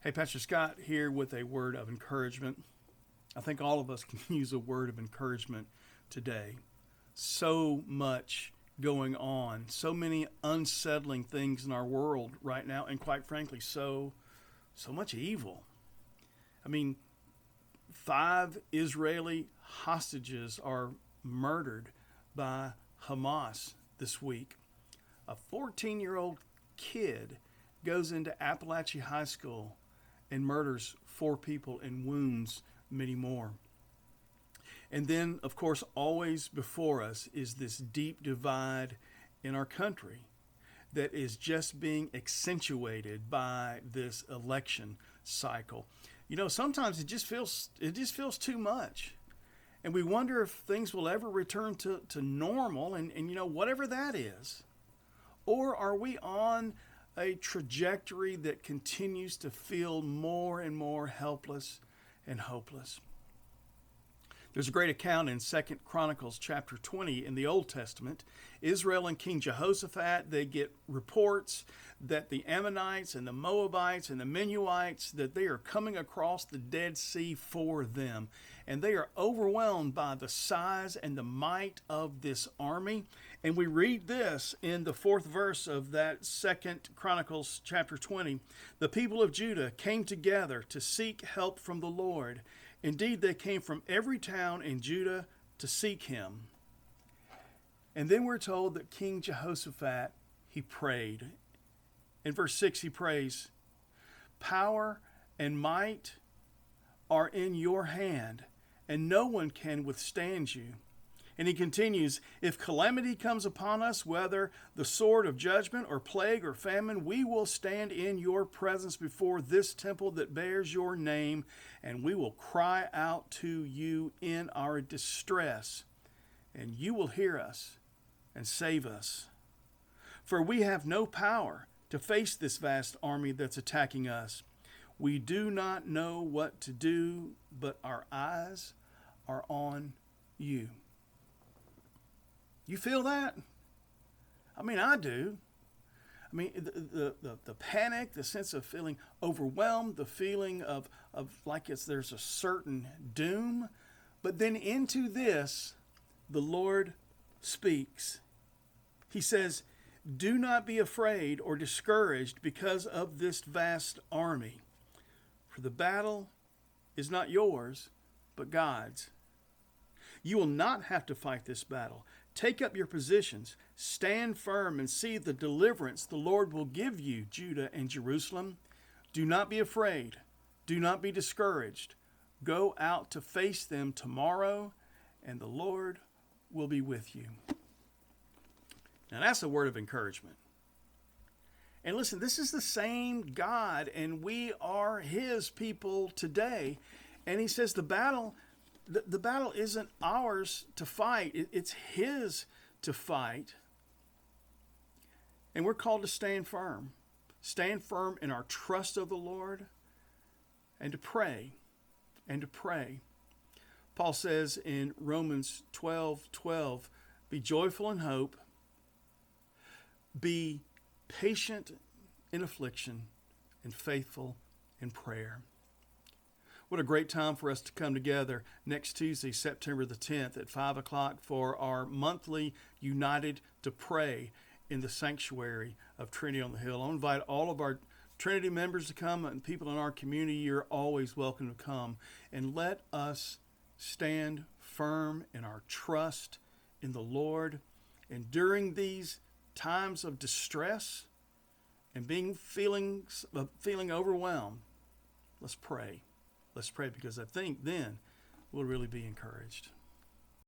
Hey, Pastor Scott here with a word of encouragement. I think all of us can use a word of encouragement today. So much going on, so many unsettling things in our world right now, and quite frankly, so much evil. I mean, 5 Israeli hostages are murdered by Hamas this week. A 14-year-old kid goes into Appalachia High School and murders 4 people and wounds many more. And then, of course, always before us is this deep divide in our country that is just being accentuated by this election cycle. You know, sometimes it just feels too much. And we wonder if things will ever return to normal and whatever that is. Or are we on a trajectory that continues to feel more and more helpless and hopeless? There's a great account in 2 Chronicles chapter 20 in the Old Testament. Israel and King Jehoshaphat, they get reports that the Ammonites and the Moabites and the Menuhites, that they are coming across the Dead Sea for them. And they are overwhelmed by the size and the might of this army. And we read this in the 4th verse of that 2 Chronicles chapter 20. The people of Judah came together to seek help from the Lord. Indeed, they came from every town in Judah to seek him. And then we're told that King Jehoshaphat, he prayed. In verse 6, he prays, "Power and might are in your hand, and no one can withstand you." And he continues, "If calamity comes upon us, whether the sword of judgment or plague or famine, we will stand in your presence before this temple that bears your name, and we will cry out to you in our distress, and you will hear us and save us. For we have no power to face this vast army that's attacking us. We do not know what to do, but our eyes are on you." You feel that? I mean, I do. I mean, the panic, the sense of feeling overwhelmed, the feeling of like there's a certain doom. But then into this, the Lord speaks. He says, "Do not be afraid or discouraged because of this vast army. For the battle is not yours, but God's. You will not have to fight this battle. Take up your positions, stand firm, and see the deliverance the Lord will give you, Judah and Jerusalem. Do not be afraid. Do not be discouraged. Go out to face them tomorrow, and the Lord will be with you." Now that's a word of encouragement. And listen, this is the same God, and we are his people today. And he says the battle isn't ours to fight. It's his to fight. And we're called to stand firm. Stand firm in our trust of the Lord and to pray. Paul says in Romans 12:12, "Be joyful in hope. Be patient in affliction and faithful in prayer." What a great time for us to come together next Tuesday, September the 10th at 5 o'clock for our monthly United to Pray in the sanctuary of Trinity on the Hill. I invite all of our Trinity members to come, and people in our community, you're always welcome to come. And let us stand firm in our trust in the Lord. And during these times of distress and feeling overwhelmed, let's pray. Let's pray, because I think then we'll really be encouraged.